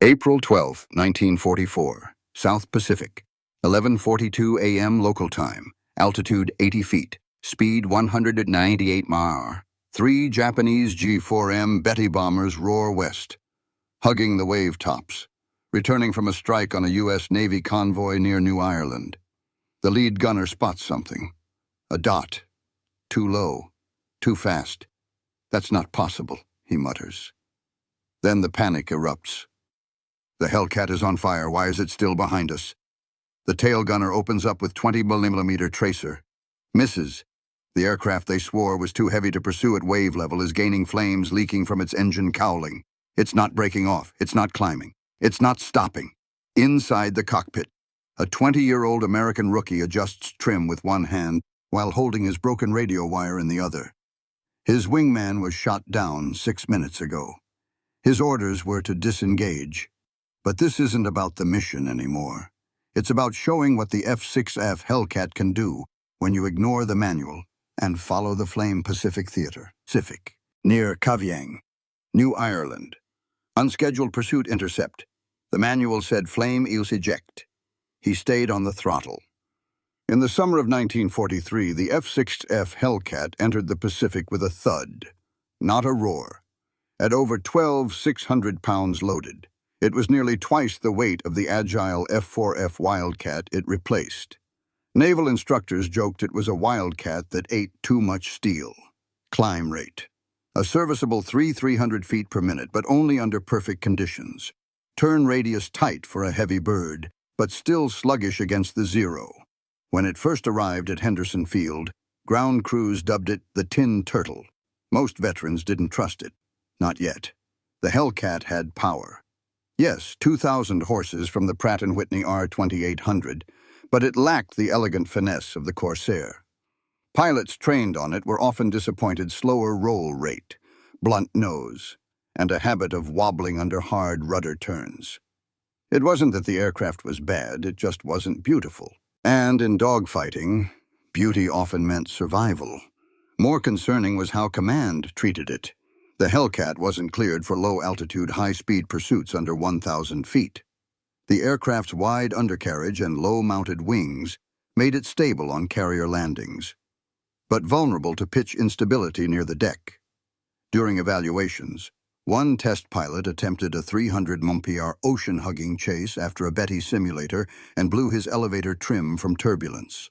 April 12, 1944, South Pacific, 11:42 a.m. local time, altitude 80 feet, speed 198 mph. Three Japanese G-4M Betty bombers roar west, hugging the wave tops, returning from a strike on a U.S. Navy convoy near New Ireland. The lead gunner spots something. A dot. Too low. Too fast. That's not possible, he mutters. Then the panic erupts. The Hellcat is on fire. Why is it still behind us? The tail gunner opens up with 20mm tracer. Misses. The aircraft they swore was too heavy to pursue at wave level is gaining flames leaking from its engine cowling. It's not breaking off. It's not climbing. It's not stopping. Inside the cockpit, a 20-year-old American rookie adjusts trim with one hand while holding his broken radio wire in the other. His wingman was shot down 6 minutes ago. His orders were to disengage. But this isn't about the mission anymore. It's about showing what the F6F Hellcat can do when you ignore the manual and follow the flame. Pacific Theater, Pacific, near Kavieng, New Ireland. Unscheduled pursuit intercept. The manual said flame is eject. He stayed on the throttle. In the summer of 1943, the F6F Hellcat entered the Pacific with a thud, not a roar. At over 600 pounds loaded, it was nearly twice the weight of the agile F4F Wildcat it replaced. Naval instructors joked it was a Wildcat that ate too much steel. Climb rate. A serviceable 300 feet per minute, but only under perfect conditions. Turn radius tight for a heavy bird, but still sluggish against the zero. When it first arrived at Henderson Field, ground crews dubbed it the Tin Turtle. Most veterans didn't trust it. Not yet. The Hellcat had power. Yes, 2,000 horses from the Pratt & Whitney R2800, but it lacked the elegant finesse of the Corsair. Pilots trained on it were often disappointed. Slower roll rate, blunt nose, and a habit of wobbling under hard rudder turns. It wasn't that the aircraft was bad, it just wasn't beautiful. And in dogfighting, beauty often meant survival. More concerning was how command treated it. The Hellcat wasn't cleared for low-altitude, high-speed pursuits under 1,000 feet. The aircraft's wide undercarriage and low-mounted wings made it stable on carrier landings, but vulnerable to pitch instability near the deck. During evaluations, one test pilot attempted a 300 mph ocean-hugging chase after a Betty simulator and blew his elevator trim from turbulence.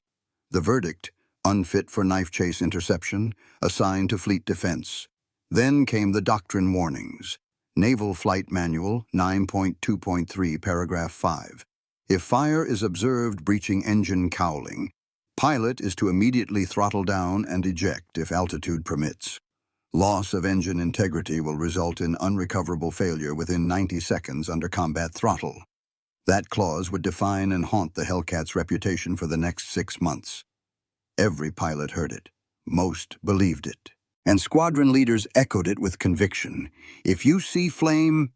The verdict, unfit for knife chase interception, assigned to fleet defense. Then came the doctrine warnings. Naval Flight Manual 9.2.3, paragraph 5. If fire is observed breaching engine cowling, pilot is to immediately throttle down and eject if altitude permits. Loss of engine integrity will result in unrecoverable failure within 90 seconds under combat throttle. That clause would define and haunt the Hellcat's reputation for the next 6 months. Every pilot heard it. Most believed it. And squadron leaders echoed it with conviction. If you see flame,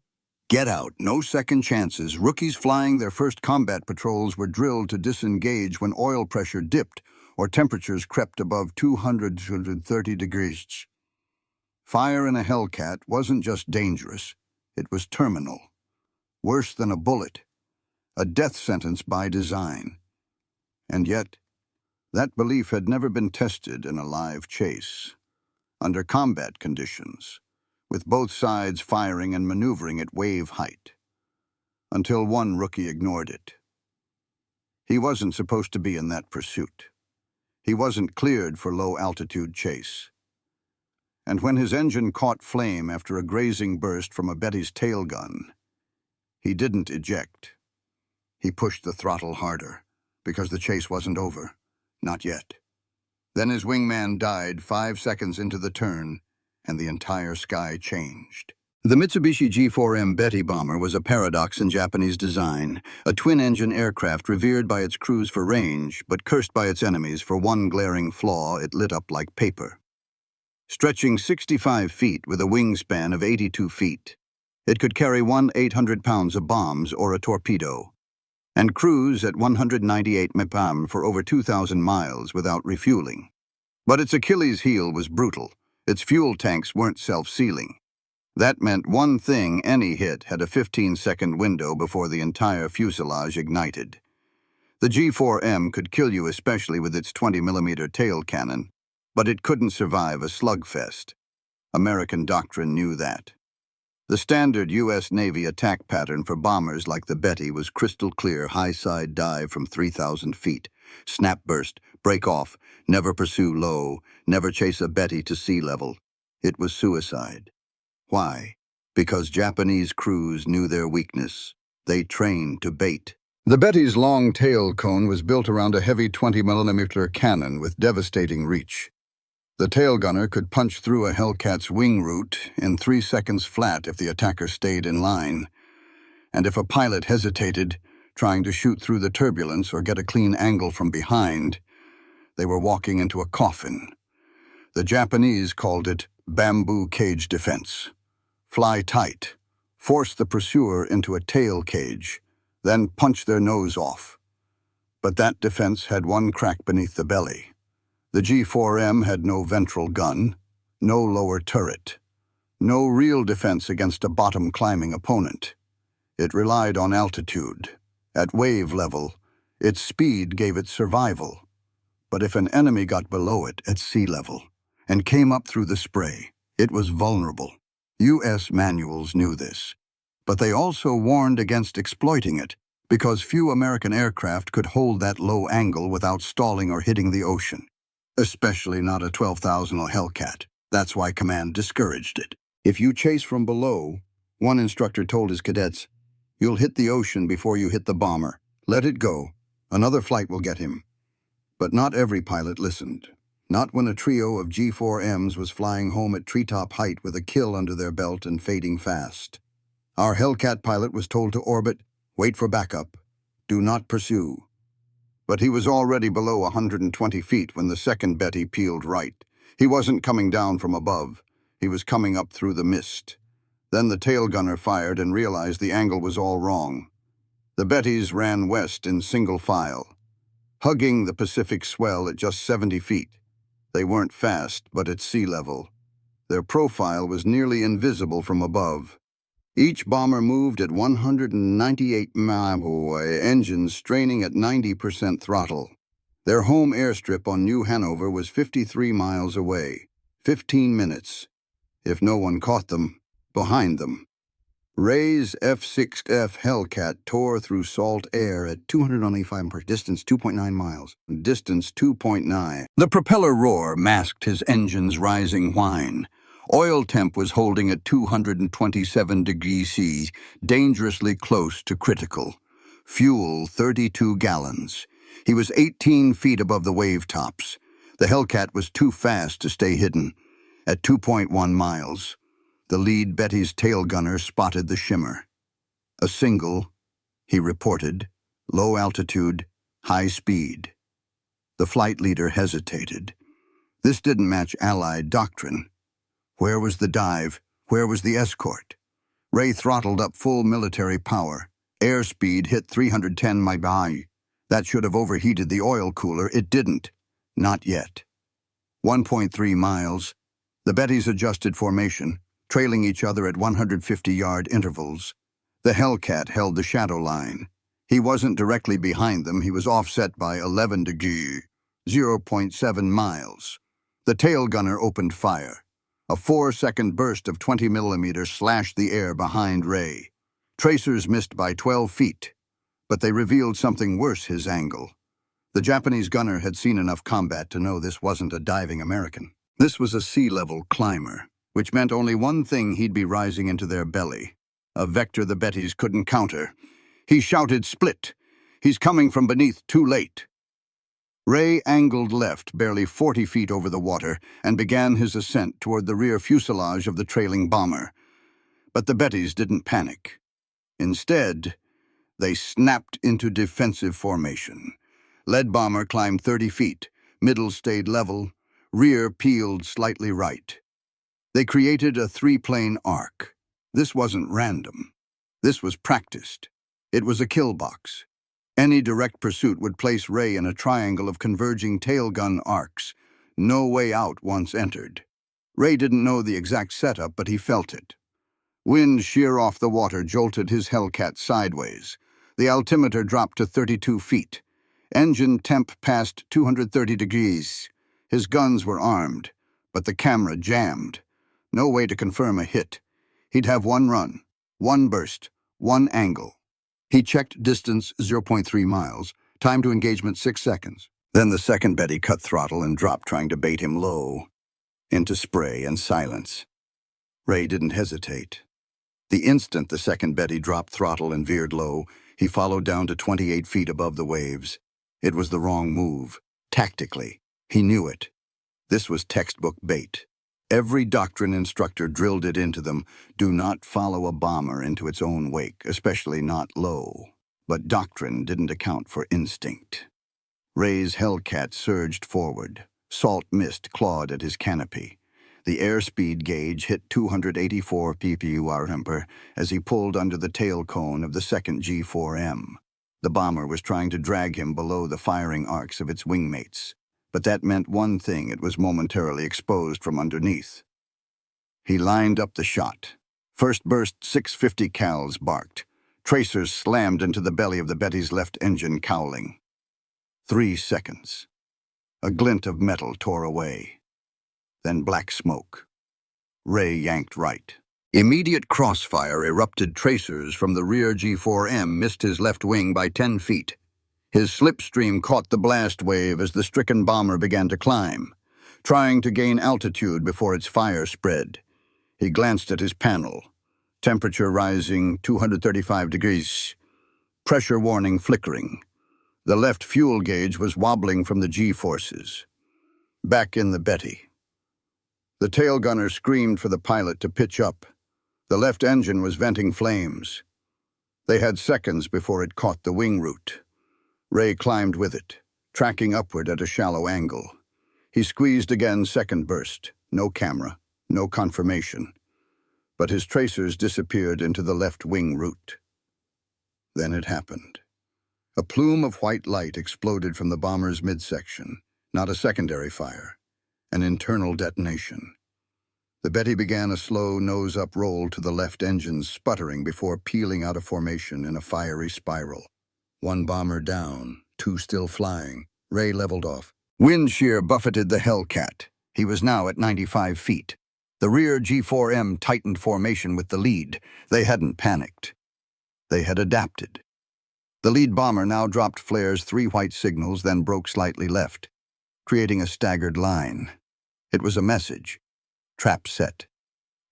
get out. No second chances. Rookies flying their first combat patrols were drilled to disengage when oil pressure dipped or temperatures crept above 230 degrees. Fire in a Hellcat wasn't just dangerous, it was terminal. Worse than a bullet. A death sentence by design. And yet, that belief had never been tested in a live chase. Under combat conditions, with both sides firing and maneuvering at wave height, until one rookie ignored it. He wasn't supposed to be in that pursuit. He wasn't cleared for low-altitude chase. And when his engine caught flame after a grazing burst from a Betty's tail gun, he didn't eject. He pushed the throttle harder, because the chase wasn't over. Not yet. Then his wingman died 5 seconds into the turn, and the entire sky changed. The Mitsubishi G4M Betty bomber was a paradox in Japanese design, a twin-engine aircraft revered by its crews for range, but cursed by its enemies for one glaring flaw: it lit up like paper. Stretching 65 feet with a wingspan of 82 feet, it could carry 800 pounds of bombs or a torpedo, and cruise at 198 mph for over 2,000 miles without refueling. But its Achilles heel was brutal. Its fuel tanks weren't self-sealing. That meant one thing: any hit had a 15-second window before the entire fuselage ignited. The G4M could kill you, especially with its 20mm tail cannon, but it couldn't survive a slugfest. American doctrine knew that. The standard U.S. Navy attack pattern for bombers like the Betty was crystal clear: high-side dive from 3,000 feet, snap burst, break off, never pursue low, never chase a Betty to sea level. It was suicide. Why? Because Japanese crews knew their weakness. They trained to bait. The Betty's long tail cone was built around a heavy 20mm cannon with devastating reach. The tail gunner could punch through a Hellcat's wing root in 3 seconds flat if the attacker stayed in line. And if a pilot hesitated, trying to shoot through the turbulence or get a clean angle from behind, they were walking into a coffin. The Japanese called it bamboo cage defense. Fly tight, force the pursuer into a tail cage, then punch their nose off. But that defense had one crack beneath the belly. The G4M had no ventral gun, no lower turret, no real defense against a bottom-climbing opponent. It relied on altitude. At wave level, its speed gave it survival. But if an enemy got below it at sea level and came up through the spray, it was vulnerable. U.S. manuals knew this, but they also warned against exploiting it because few American aircraft could hold that low angle without stalling or hitting the ocean. Especially not a 12,000 Hellcat. That's why command discouraged it. If you chase from below, one instructor told his cadets, you'll hit the ocean before you hit the bomber. Let it go. Another flight will get him. But not every pilot listened. Not when a trio of G4Ms was flying home at treetop height with a kill under their belt and fading fast. Our Hellcat pilot was told to orbit, wait for backup, do not pursue. But he was already below 120 feet when the second Betty peeled right. He wasn't coming down from above. He was coming up through the mist. Then the tail gunner fired and realized the angle was all wrong. The Bettys ran west in single file, hugging the Pacific swell at just 70 feet. They weren't fast, but at sea level. Their profile was nearly invisible from above. Each bomber moved at 198 miles, engines straining at 90% throttle. Their home airstrip on New Hanover was 53 miles away, 15 minutes, if no one caught them, behind them. Ray's F6F Hellcat tore through salt air at 295 per distance 2.9 miles. Distance 2.9. The propeller roar masked his engine's rising whine. Oil temp was holding at 227 degrees C, dangerously close to critical. Fuel 32 gallons. He was 18 feet above the wave tops. The Hellcat was too fast to stay hidden. At 2.1 miles, the lead Betty's tail gunner spotted the shimmer. A single, he reported, low altitude, high speed. The flight leader hesitated. This didn't match Allied doctrine. Where was the dive? Where was the escort? Ray throttled up full military power. Airspeed hit 310 mph. That should have overheated the oil cooler. It didn't. Not yet. 1.3 miles. The Bettys adjusted formation, trailing each other at 150-yard intervals. The Hellcat held the shadow line. He wasn't directly behind them. He was offset by 11 degrees, 0.7 miles. The tail gunner opened fire. A 4-second burst of 20 millimeters slashed the air behind Ray. Tracers missed by 12 feet, but they revealed something worse: his angle. The Japanese gunner had seen enough combat to know this wasn't a diving American. This was a sea-level climber, which meant only one thing: he'd be rising into their belly. A vector the Bettys couldn't counter. He shouted, "Split! He's coming from beneath, too late!" Ray angled left, barely 40 feet over the water, and began his ascent toward the rear fuselage of the trailing bomber. But the Bettys didn't panic. Instead, they snapped into defensive formation. Lead bomber climbed 30 feet, middle stayed level, rear peeled slightly right. They created a 3-plane arc. This wasn't random. This was practiced. It was a kill box. Any direct pursuit would place Ray in a triangle of converging tailgun arcs. No way out once entered. Ray didn't know the exact setup, but he felt it. Wind sheer off the water jolted his Hellcat sideways. The altimeter dropped to 32 feet. Engine temp passed 230 degrees. His guns were armed, but the camera jammed. No way to confirm a hit. He'd have one run, one burst, one angle. He checked distance 0.3 miles, time to engagement 6 seconds. Then the second Betty cut throttle and dropped, trying to bait him low, into spray and silence. Ray didn't hesitate. The instant the second Betty dropped throttle and veered low, he followed down to 28 feet above the waves. It was the wrong move. Tactically, he knew it. This was textbook bait. Every doctrine instructor drilled it into them: do not follow a bomber into its own wake, especially not low. But doctrine didn't account for instinct. Ray's Hellcat surged forward. Salt mist clawed at his canopy. The airspeed gauge hit 284 ppm as he pulled under the tail cone of the second G4M. The bomber was trying to drag him below the firing arcs of its wingmates. But that meant one thing: it was momentarily exposed from underneath. He lined up the shot. First burst 650 cals barked. Tracers slammed into the belly of the Betty's left engine cowling. 3 seconds. A glint of metal tore away. Then black smoke. Ray yanked right. Immediate crossfire erupted. Tracers from the rear G4M missed his left wing by 10 feet. His slipstream caught the blast wave as the stricken bomber began to climb, trying to gain altitude before its fire spread. He glanced at his panel. Temperature rising 235 degrees. Pressure warning flickering. The left fuel gauge was wobbling from the G-forces. Back in the Betty. The tail gunner screamed for the pilot to pitch up. The left engine was venting flames. They had seconds before it caught the wing root. Ray climbed with it, tracking upward at a shallow angle. He squeezed again. Second burst. No camera, no confirmation. But his tracers disappeared into the left wing root. Then it happened. A plume of white light exploded from the bomber's midsection. Not a secondary fire, an internal detonation. The Betty began a slow nose-up roll to the left engine, sputtering before peeling out of formation in a fiery spiral. One bomber down, two still flying. Ray leveled off. Wind shear buffeted the Hellcat. He was now at 95 feet. The rear G4M tightened formation with the lead. They hadn't panicked. They had adapted. The lead bomber now dropped flares, 3 white signals, then broke slightly left, creating a staggered line. It was a message. Trap set.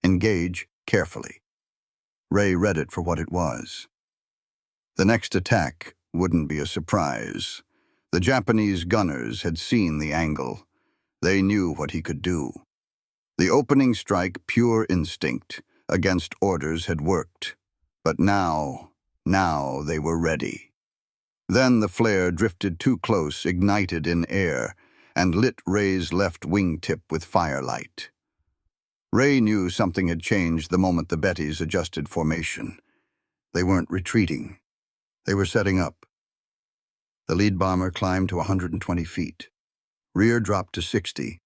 Engage carefully. Ray read it for what it was. The next attack wouldn't be a surprise. The Japanese gunners had seen the angle. They knew what he could do. The opening strike, pure instinct, against orders, had worked. But now they were ready. Then the flare drifted too close, ignited in air, and lit Ray's left wingtip with firelight. Ray knew something had changed the moment the Bettys adjusted formation. They weren't retreating. They were setting up. The lead bomber climbed to 120 feet. Rear dropped to 60,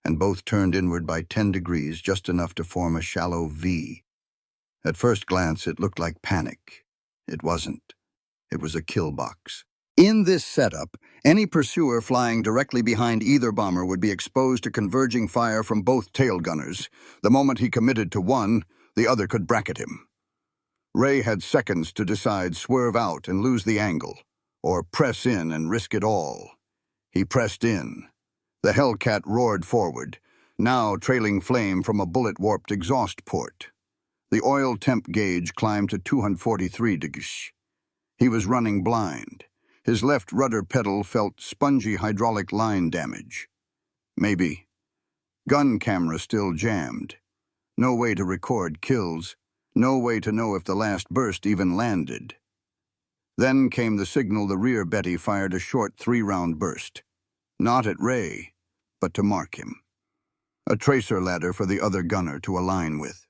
and both turned inward by 10 degrees, just enough to form a shallow V. At first glance, it looked like panic. It wasn't. It was a kill box. In this setup, any pursuer flying directly behind either bomber would be exposed to converging fire from both tail gunners. The moment he committed to one, the other could bracket him. Ray had seconds to decide: swerve out and lose the angle, or press in and risk it all. He pressed in. The Hellcat roared forward, now trailing flame from a bullet-warped exhaust port. The oil temp gauge climbed to 243 degrees. He was running blind. His left rudder pedal felt spongy hydraulic line damage. Maybe. Gun camera still jammed. No way to record kills. No way to know if the last burst even landed. Then came the signal. The rear Betty fired a short 3-round burst. Not at Ray, but to mark him. A tracer ladder for the other gunner to align with.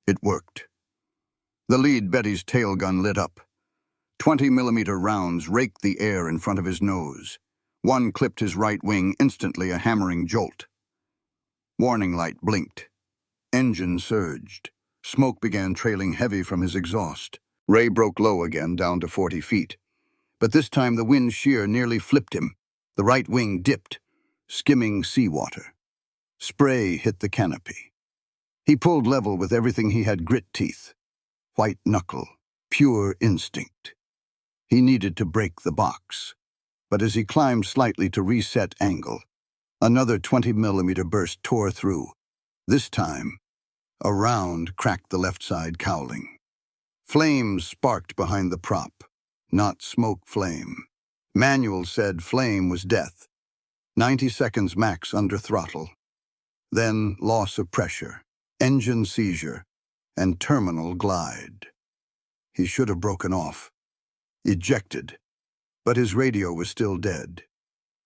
It worked. The lead Betty's tail gun lit up. 20-millimeter rounds raked the air in front of his nose. One clipped his right wing, instantly a hammering jolt. Warning light blinked. Engine surged. Smoke began trailing heavy from his exhaust. Ray broke low again, down to 40 feet. But this time the wind shear nearly flipped him. The right wing dipped, skimming seawater. Spray hit the canopy. He pulled level with everything he had: grit teeth, white knuckle, pure instinct. He needed to break the box. But as he climbed slightly to reset angle, another 20-millimeter burst tore through. This time, a round cracked the left side cowling. Flames sparked behind the prop, not smoke flame. Manual said flame was death. 90 seconds max under throttle. Then loss of pressure, engine seizure, and terminal glide. He should have broken off. Ejected. But his radio was still dead.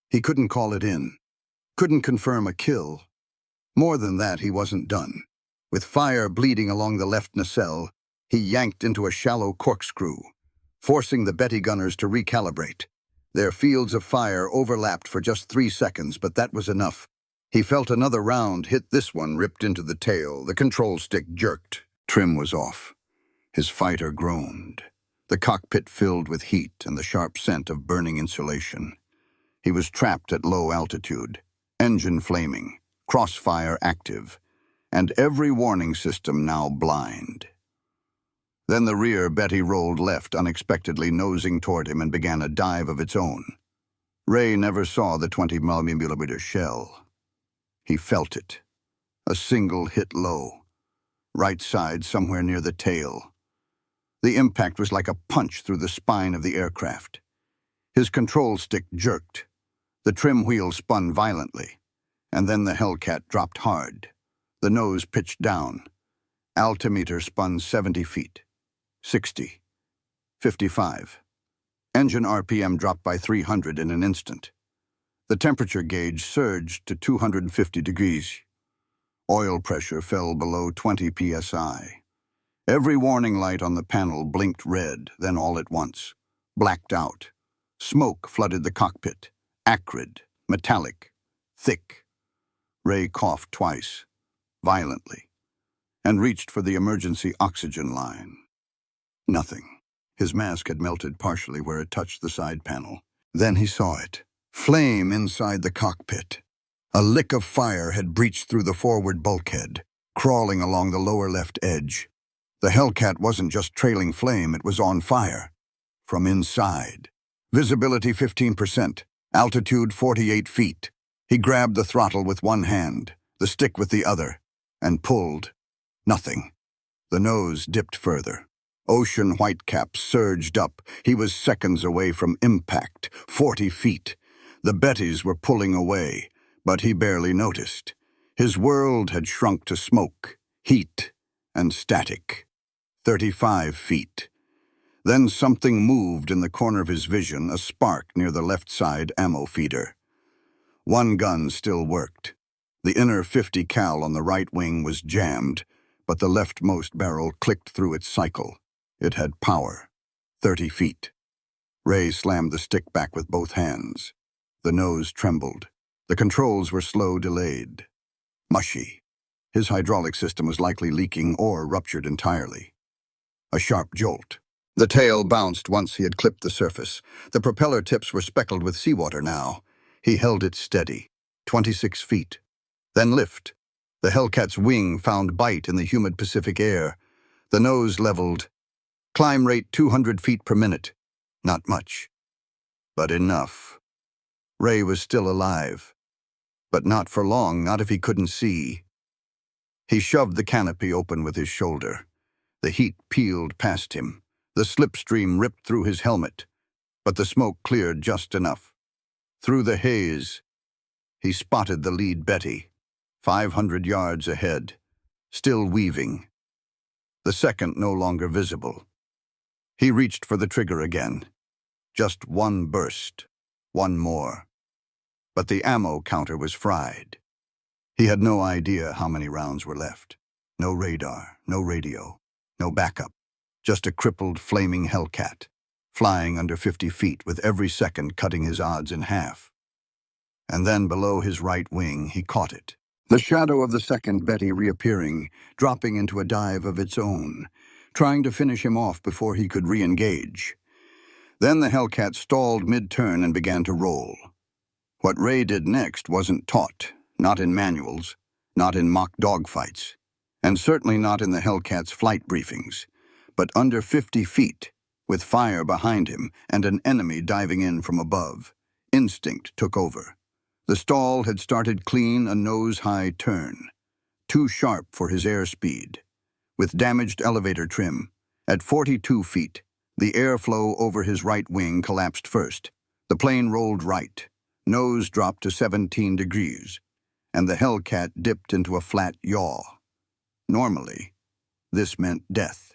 He couldn't call it in. Couldn't confirm a kill. More than that, he wasn't done. With fire bleeding along the left nacelle, he yanked into a shallow corkscrew, forcing the Betty gunners to recalibrate. Their fields of fire overlapped for just 3 seconds, but that was enough. He felt another round hit. This one ripped into the tail. The control stick jerked. Trim was off. His fighter groaned. The cockpit filled with heat and the sharp scent of burning insulation. He was trapped at low altitude, engine flaming, crossfire active, and every warning system now blind. Then the rear Betty rolled left unexpectedly, nosing toward him, and began a dive of its own. Ray never saw the 20-millimeter shell. He felt it. A single hit low. Right side, somewhere near the tail. The impact was like a punch through the spine of the aircraft. His control stick jerked. The trim wheel spun violently. And then the Hellcat dropped hard. The nose pitched down. Altimeter spun 70 feet. 60. 55. Engine RPM dropped by 300 in an instant. The temperature gauge surged to 250 degrees. Oil pressure fell below 20 psi. Every warning light on the panel blinked red, then all at once. Blacked out. Smoke flooded the cockpit. Acrid, metallic, thick. Ray coughed twice, violently, and reached for the emergency oxygen line. Nothing. His mask had melted partially where it touched the side panel. Then he saw it. Flame inside the cockpit. A lick of fire had breached through the forward bulkhead, crawling along the lower left edge. The Hellcat wasn't just trailing flame, it was on fire. From inside. Visibility 15%. Altitude 48 feet. He grabbed the throttle with one hand, the stick with the other, and pulled. Nothing. The nose dipped further. Ocean whitecaps surged up. He was seconds away from impact. 40 feet. The Bettys were pulling away, but he barely noticed. His world had shrunk to smoke, heat, and static. 35 feet. Then something moved in the corner of his vision, a spark near the left side ammo feeder. One gun still worked. The inner 50 cal on the right wing was jammed, but the leftmost barrel clicked through its cycle. It had power. 30 feet. Ray slammed the stick back with both hands. The nose trembled. The controls were slow delayed. Mushy. His hydraulic system was likely leaking or ruptured entirely. A sharp jolt. The tail bounced once he had clipped the surface. The propeller tips were speckled with seawater now. He held it steady. 26 feet. Then lift. The Hellcat's wing found bite in the humid Pacific air. The nose leveled. Climb rate 200 feet per minute. Not much. But enough. Ray was still alive. But not for long, not if he couldn't see. He shoved the canopy open with his shoulder. The heat peeled past him. The slipstream ripped through his helmet. But the smoke cleared just enough. Through the haze, he spotted the lead Betty, 500 yards ahead, still weaving. The second no longer visible. He reached for the trigger again. Just one burst, one more. But the ammo counter was fried. He had no idea how many rounds were left. No radar, no radio, no backup. Just a crippled, flaming Hellcat, flying under 50 feet with every second cutting his odds in half. And then below his right wing, he caught it. The shadow of the second Betty reappearing, dropping into a dive of its own, trying to finish him off before he could re-engage. Then the Hellcat stalled mid-turn and began to roll. What Ray did next wasn't taught, not in manuals, not in mock dogfights, and certainly not in the Hellcat's flight briefings. But under 50 feet, with fire behind him and an enemy diving in from above, instinct took over. The stall had started clean a nose-high turn, too sharp for his airspeed. With damaged elevator trim, at 42 feet, the airflow over his right wing collapsed first. The plane rolled right, nose dropped to 17 degrees, and the Hellcat dipped into a flat yaw. Normally, this meant death.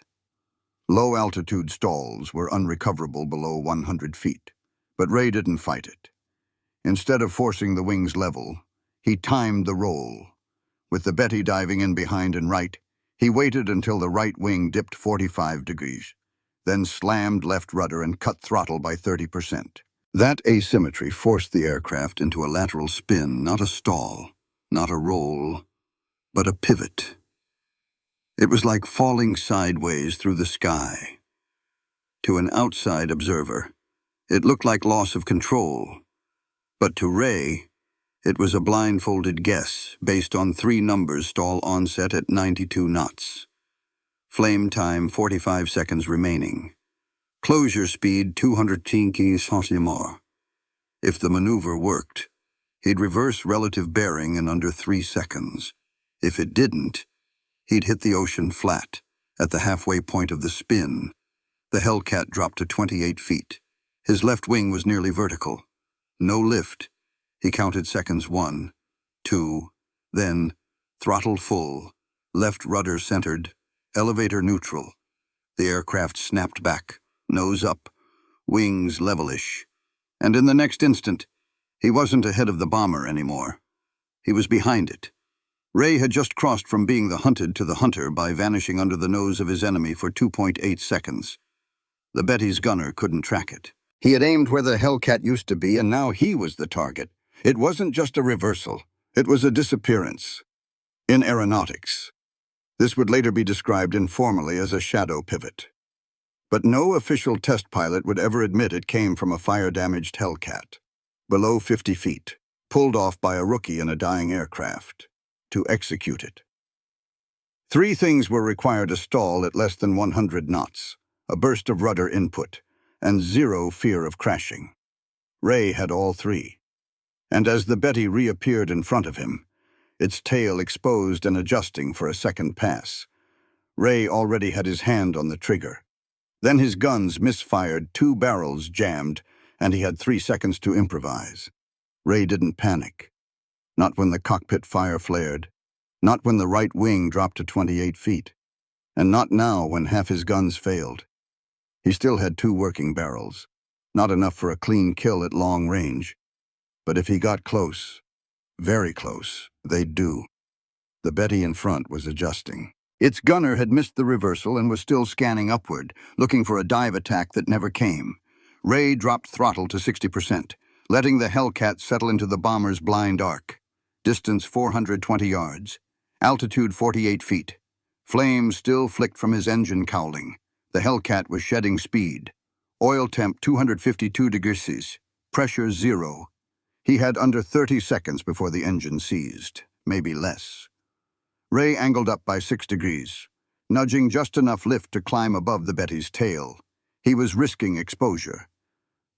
Low-altitude stalls were unrecoverable below 100 feet, but Ray didn't fight it. Instead of forcing the wings level, he timed the roll. With the Betty diving in behind and right, he waited until the right wing dipped 45 degrees, then slammed left rudder and cut throttle by 30%. That asymmetry forced the aircraft into a lateral spin, not a stall, not a roll, but a pivot. It was like falling sideways through the sky. To an outside observer, it looked like loss of control, but to Ray, it was a blindfolded guess based on 3 numbers: stall onset at 92 knots. Flame time 45 seconds remaining. Closure speed 210 km/h. If the maneuver worked, he'd reverse relative bearing in under 3 seconds. If it didn't, he'd hit the ocean flat. At the halfway point of the spin, the Hellcat dropped to 28 feet. His left wing was nearly vertical. No lift. He counted seconds: 1, 2, then throttle full, left rudder centered, elevator neutral. The aircraft snapped back, nose up, wings levelish. And in the next instant, he wasn't ahead of the bomber anymore. He was behind it. Ray had just crossed from being the hunted to the hunter by vanishing under the nose of his enemy for 2.8 seconds. The Betty's gunner couldn't track it. He had aimed where the Hellcat used to be, and now he was the target. It wasn't just a reversal. It was a disappearance. In aeronautics, this would later be described informally as a shadow pivot. But no official test pilot would ever admit it came from a fire-damaged Hellcat. Below 50 feet, pulled off by a rookie in a dying aircraft, to execute it. 3 things were required to stall at less than 100 knots: a burst of rudder input, and 0 fear of crashing. Ray had all 3. And as the Betty reappeared in front of him, its tail exposed and adjusting for a second pass, Ray already had his hand on the trigger. Then his guns misfired, 2 barrels jammed, and he had 3 seconds to improvise. Ray didn't panic. Not when the cockpit fire flared, not when the right wing dropped to 28 feet, and not now when half his guns failed. He still had 2 working barrels, not enough for a clean kill at long range. But if he got close, very close, they'd do. The Betty in front was adjusting. Its gunner had missed the reversal and was still scanning upward, looking for a dive attack that never came. Ray dropped throttle to 60%, letting the Hellcat settle into the bomber's blind arc. Distance 420 yards. Altitude 48 feet. Flames still flicked from his engine cowling. The Hellcat was shedding speed. Oil temp 252 degrees. Pressure 0. He had under 30 seconds before the engine seized, maybe less. Ray angled up by 6 degrees, nudging just enough lift to climb above the Betty's tail. He was risking exposure,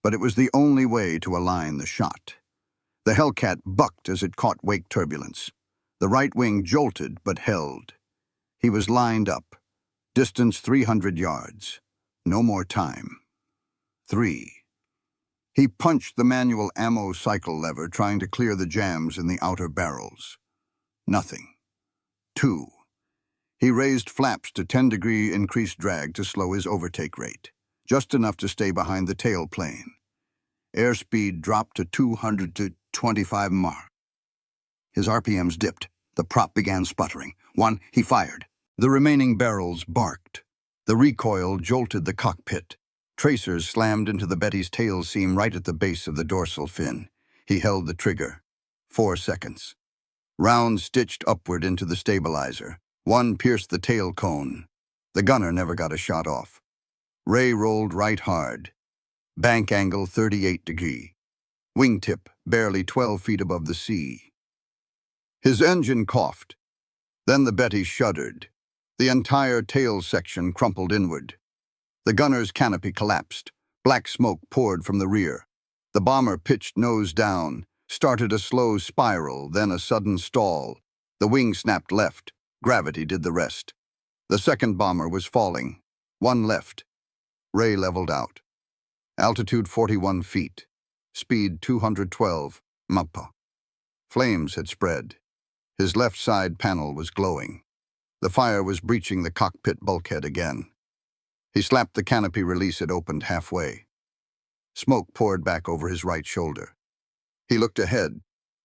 but it was the only way to align the shot. The Hellcat bucked as it caught wake turbulence. The right wing jolted but held. He was lined up. Distance 300 yards. No more time. 3. He punched the manual ammo cycle lever, trying to clear the jams in the outer barrels. Nothing. 2. He raised flaps to 10-degree increased drag to slow his overtake rate, just enough to stay behind the tail plane. Airspeed dropped to 225 mph. His RPMs dipped. The prop began sputtering. 1, he fired. The remaining barrels barked. The recoil jolted the cockpit. Tracers slammed into the Betty's tail seam right at the base of the dorsal fin. He held the trigger. 4 seconds. Rounds stitched upward into the stabilizer. One pierced the tail cone. The gunner never got a shot off. Ray rolled right hard. Bank angle 38 degree. Wingtip barely 12 feet above the sea. His engine coughed. Then the Betty shuddered. The entire tail section crumpled inward. The gunner's canopy collapsed. Black smoke poured from the rear. The bomber pitched nose down, started a slow spiral, then a sudden stall. The wing snapped left. Gravity did the rest. The second bomber was falling. One left. Ray leveled out. Altitude 41 feet. Speed 212 mph. Flames had spread. His left side panel was glowing. The fire was breaching the cockpit bulkhead again. He slapped the canopy release it opened halfway. Smoke poured back over his right shoulder. He looked ahead.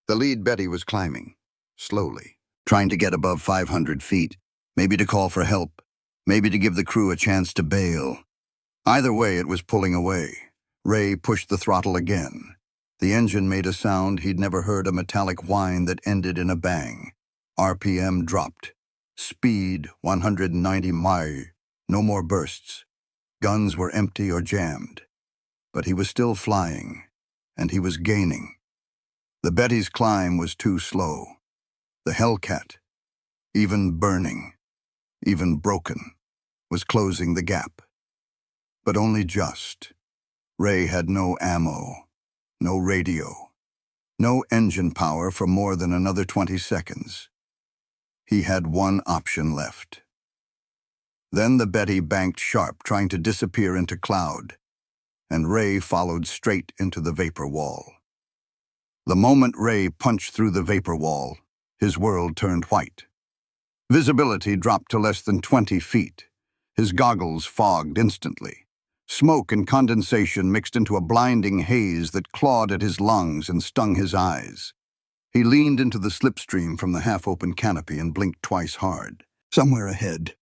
The lead Betty was climbing, slowly, trying to get above 500 feet, maybe to call for help, maybe to give the crew a chance to bail. Either way, it was pulling away. Ray pushed the throttle again. The engine made a sound he'd never heard, a metallic whine that ended in a bang. RPM dropped. Speed 190 miles. No more bursts. Guns were empty or jammed. But he was still flying, and he was gaining. The Betty's climb was too slow. The Hellcat, even burning, even broken, was closing the gap. But only just. Ray had no ammo, no radio, no engine power for more than another 20 seconds. He had one option left. Then the Betty banked sharp, trying to disappear into cloud, and Ray followed straight into the vapor wall. The moment Ray punched through the vapor wall, his world turned white. Visibility dropped to less than 20 feet. His goggles fogged instantly. Smoke and condensation mixed into a blinding haze that clawed at his lungs and stung his eyes. He leaned into the slipstream from the half-open canopy and blinked twice hard. Somewhere ahead,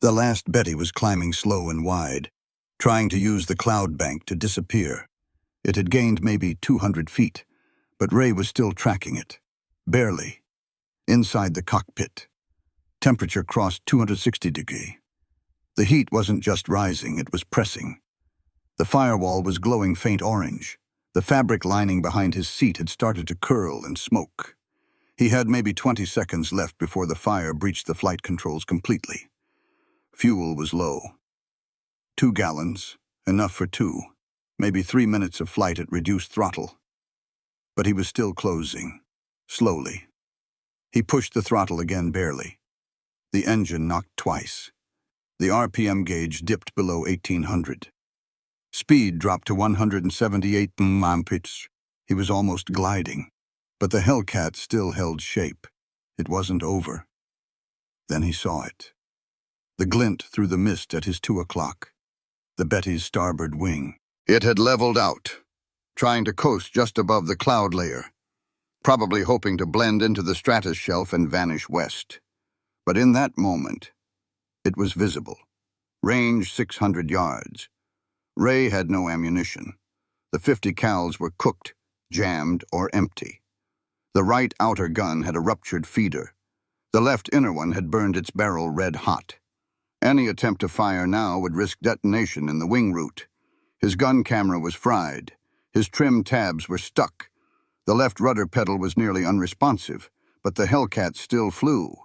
the last Betty was climbing slow and wide, trying to use the cloud bank to disappear. It had gained maybe 200 feet, but Ray was still tracking it. Barely. Inside the cockpit. Temperature crossed 260 degrees. The heat wasn't just rising, it was pressing. The firewall was glowing faint orange. The fabric lining behind his seat had started to curl and smoke. He had maybe 20 seconds left before the fire breached the flight controls completely. Fuel was low. 2 gallons, enough for 2. Maybe 3 minutes of flight at reduced throttle. But he was still closing, slowly. He pushed the throttle again barely. The engine knocked twice. The RPM gauge dipped below 1800. Speed dropped to 178 mph. He was almost gliding. But the Hellcat still held shape. It wasn't over. Then he saw it. The glint through the mist at his 2 o'clock. The Betty's starboard wing. It had leveled out, trying to coast just above the cloud layer, probably hoping to blend into the stratus shelf and vanish west. But in that moment, it was visible. Range 600 yards. Ray had no ammunition. The 50 cals were cooked, jammed, or empty. The right outer gun had a ruptured feeder. The left inner one had burned its barrel red hot. Any attempt to fire now would risk detonation in the wing root. His gun camera was fried. His trim tabs were stuck. The left rudder pedal was nearly unresponsive, but the Hellcat still flew.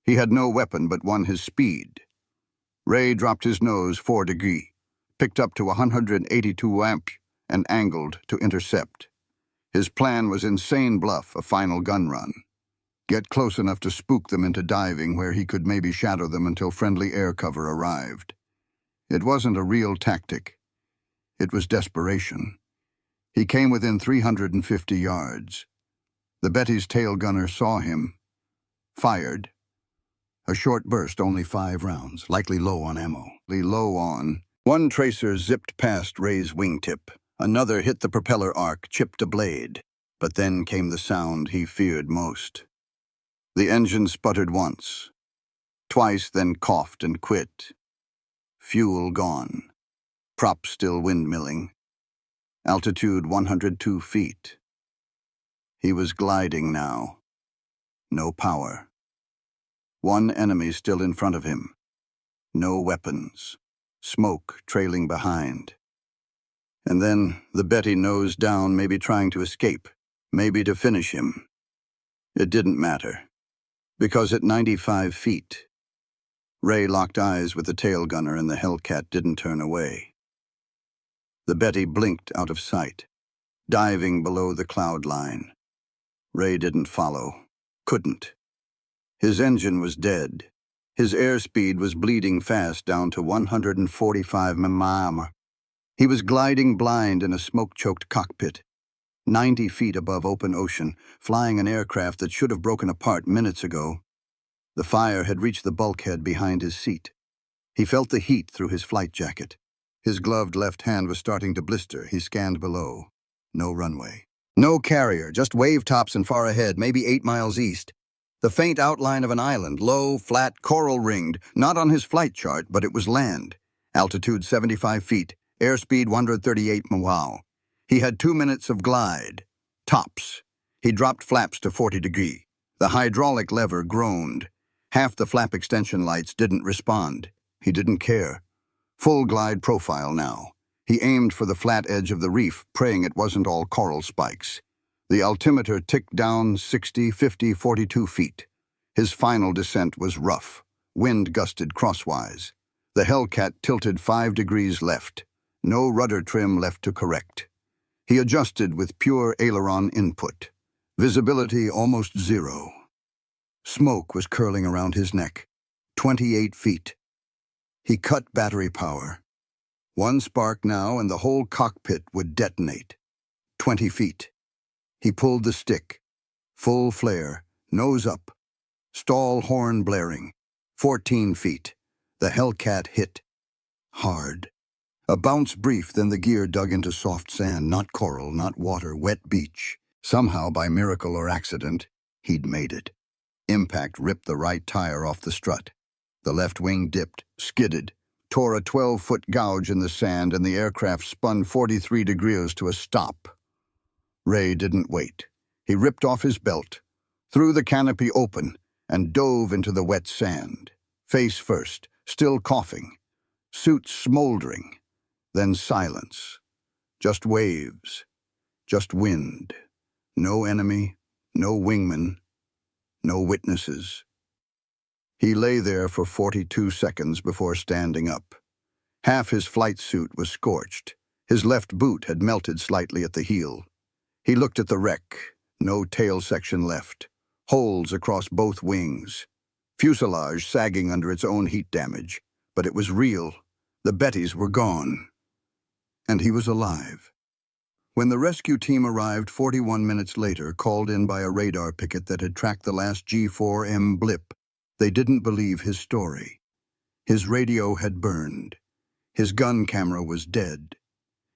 He had no weapon but one, his speed. Ray dropped his nose 4 degrees, picked up to 182 amps, and angled to intercept. His plan was insane bluff, a final gun run. Get close enough to spook them into diving where he could maybe shadow them until friendly air cover arrived. It wasn't a real tactic. It was desperation. He came within 350 yards. The Betty's tail gunner saw him. Fired. A short burst, only 5 rounds, likely low on ammo. One tracer zipped past Ray's wingtip. Another hit the propeller arc, chipped a blade. But then came the sound he feared most. The engine sputtered once. Twice, then coughed and quit. Fuel gone. Prop still windmilling. Altitude 102 feet. He was gliding now. no power. One enemy still in front of him. No weapons. Smoke trailing behind. And then the Betty nosed down, maybe trying to escape, maybe to finish him. It didn't matter, because at 95 feet, Ray locked eyes with the tail gunner and the Hellcat didn't turn away. The Betty blinked out of sight, diving below the cloud line. Ray didn't follow. Couldn't. His engine was dead. His airspeed was bleeding fast down to 145 mph. He was gliding blind in a smoke-choked cockpit, 90 feet above open ocean, flying an aircraft that should have broken apart minutes ago. The fire had reached the bulkhead behind his seat. He felt the heat through his flight jacket. His gloved left hand was starting to blister. He scanned below. No runway. No carrier, just wave tops and far ahead, maybe 8 miles east. The faint outline of an island, low, flat, coral-ringed, not on his flight chart, but it was land. Altitude 75 feet, airspeed 138 mph. He had 2 minutes of glide. Tops. He dropped flaps to 40 degrees. The hydraulic lever groaned. Half the flap extension lights didn't respond. He didn't care. Full glide profile now. He aimed for the flat edge of the reef, praying it wasn't all coral spikes. The altimeter ticked down 60, 50, 42 feet. His final descent was rough. Wind gusted crosswise. The Hellcat tilted 5 degrees left. No rudder trim left to correct. He adjusted with pure aileron input. Visibility almost zero. Smoke was curling around his neck. 28 feet. He cut battery power. One spark now and the whole cockpit would detonate. 20 feet. He pulled the stick. Full flare, nose up. Stall horn blaring. 14 feet. The Hellcat hit. Hard. A bounce brief, then the gear dug into soft sand, not coral, not water, wet beach. Somehow, by miracle or accident, he'd made it. Impact ripped the right tire off the strut. The left wing dipped, skidded, tore a 12-foot gouge in the sand, and the aircraft spun 43 degrees to a stop. Ray didn't wait. He ripped off his belt, threw the canopy open, and dove into the wet sand. Face first, still coughing. Suit smoldering. Then silence. Just waves. Just wind. No enemy, no wingman, no witnesses. He lay there for 42 seconds before standing up. Half his flight suit was scorched. His left boot had melted slightly at the heel. He looked at the wreck. No tail section left. Holes across both wings. Fuselage sagging under its own heat damage. But it was real. The Bettys were gone. And he was alive. When the rescue team arrived 41 minutes later, called in by a radar picket that had tracked the last G4M blip, they didn't believe his story. His radio had burned. His gun camera was dead.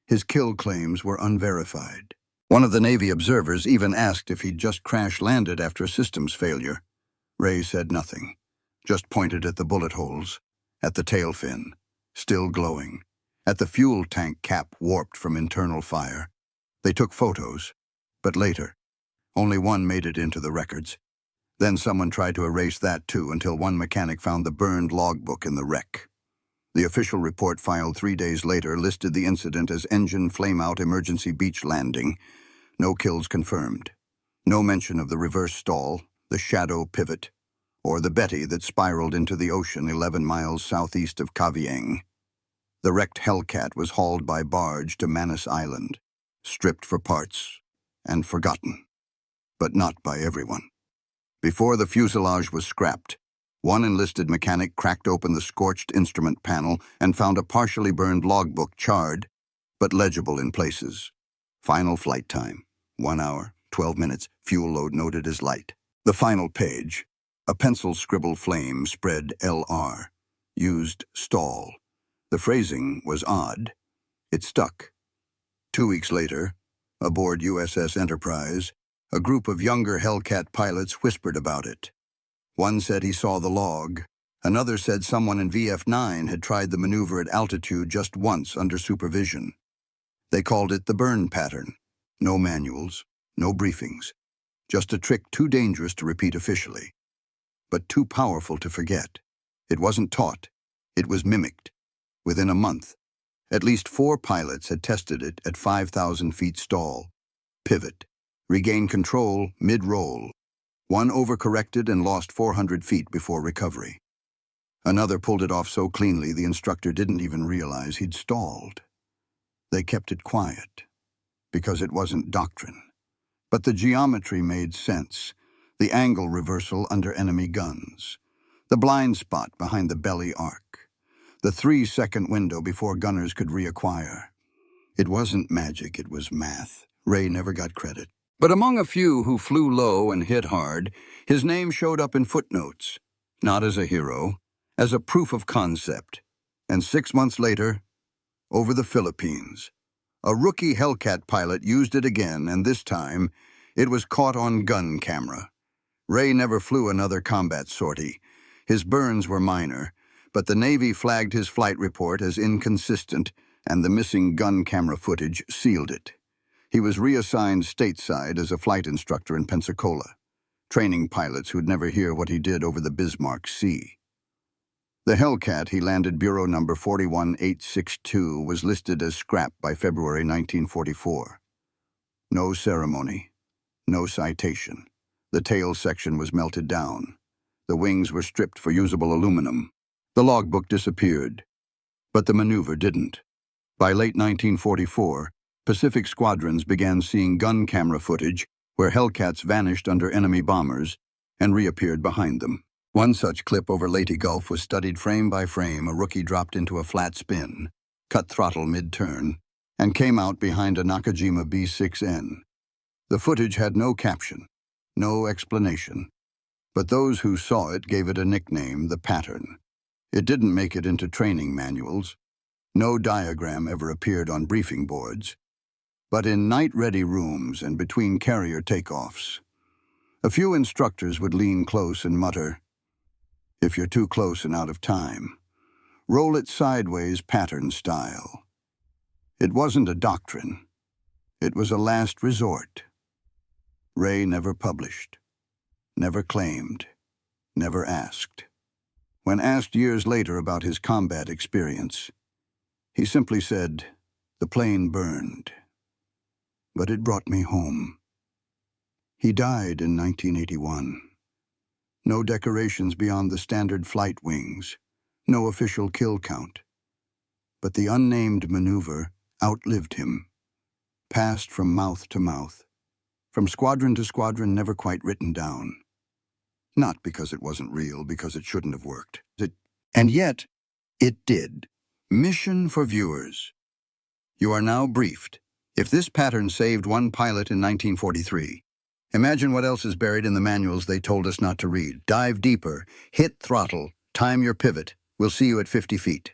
His kill claims were unverified. One of the Navy observers even asked if he'd just crash-landed after a systems failure. Ray said nothing, just pointed at the bullet holes, at the tail fin, still glowing, at the fuel tank cap warped from internal fire. They took photos, but later. Only one made it into the records. Then someone tried to erase that too until one mechanic found the burned logbook in the wreck. The official report filed 3 days later listed the incident as engine flameout emergency beach landing. No kills confirmed. No mention of the reverse stall, the shadow pivot, or the Betty that spiraled into the ocean 11 miles southeast of Kavieng. The wrecked Hellcat was hauled by barge to Manus Island, stripped for parts, and forgotten. But not by everyone. Before the fuselage was scrapped, one enlisted mechanic cracked open the scorched instrument panel and found a partially burned logbook, charred, but legible in places. Final flight time, 1 hour, 12 minutes, fuel load noted as light. The final page, a pencil-scribbled flame spread LR, used stall. The phrasing was odd. It stuck. 2 weeks later, aboard USS Enterprise, a group of younger Hellcat pilots whispered about it. One said he saw the log. Another said someone in VF9 had tried the maneuver at altitude just once under supervision. They called it the burn pattern. No manuals, no briefings. Just a trick too dangerous to repeat officially, but too powerful to forget. It wasn't taught, it was mimicked. Within a month, at least 4 pilots had tested it at 5,000 feet stall, pivot, regain control mid-roll. One overcorrected and lost 400 feet before recovery. Another pulled it off so cleanly the instructor didn't even realize he'd stalled. They kept it quiet, because it wasn't doctrine. But the geometry made sense. The angle reversal under enemy guns. The blind spot behind the belly arc. The 3-second window before gunners could reacquire. It wasn't magic, it was math. Ray never got credit. But among a few who flew low and hit hard, his name showed up in footnotes. Not as a hero, as a proof of concept. And 6 months later, over the Philippines, a rookie Hellcat pilot used it again, and this time, it was caught on gun camera. Ray never flew another combat sortie. His burns were minor, but the Navy flagged his flight report as inconsistent, and the missing gun camera footage sealed it. He was reassigned stateside as a flight instructor in Pensacola, training pilots who'd never hear what he did over the Bismarck Sea. The Hellcat he landed Bureau number 41862 was listed as scrap by February 1944. No ceremony, no citation. The tail section was melted down. The wings were stripped for usable aluminum. The logbook disappeared, but the maneuver didn't. By late 1944, Pacific squadrons began seeing gun camera footage where Hellcats vanished under enemy bombers and reappeared behind them. One such clip over Leyte Gulf was studied frame by frame. A rookie dropped into a flat spin, cut throttle mid-turn, and came out behind a Nakajima B6N. The footage had no caption, no explanation, but those who saw it gave it a nickname, the pattern. It didn't make it into training manuals. No diagram ever appeared on briefing boards. But in night-ready rooms and between carrier takeoffs, a few instructors would lean close and mutter, "If you're too close and out of time, roll it sideways pattern style." It wasn't a doctrine. It was a last resort. Ray never published, never claimed, never asked. When asked years later about his combat experience, he simply said, "The plane burned, but it brought me home." He died in 1981. No decorations beyond the standard flight wings, no official kill count. But the unnamed maneuver outlived him, passed from mouth to mouth, from squadron to squadron, never quite written down. Not because it wasn't real, because it shouldn't have worked. And yet, it did. Mission for viewers. You are now briefed. If this pattern saved one pilot in 1943, imagine what else is buried in the manuals they told us not to read. Dive deeper, hit throttle, time your pivot. We'll see you at 50 feet.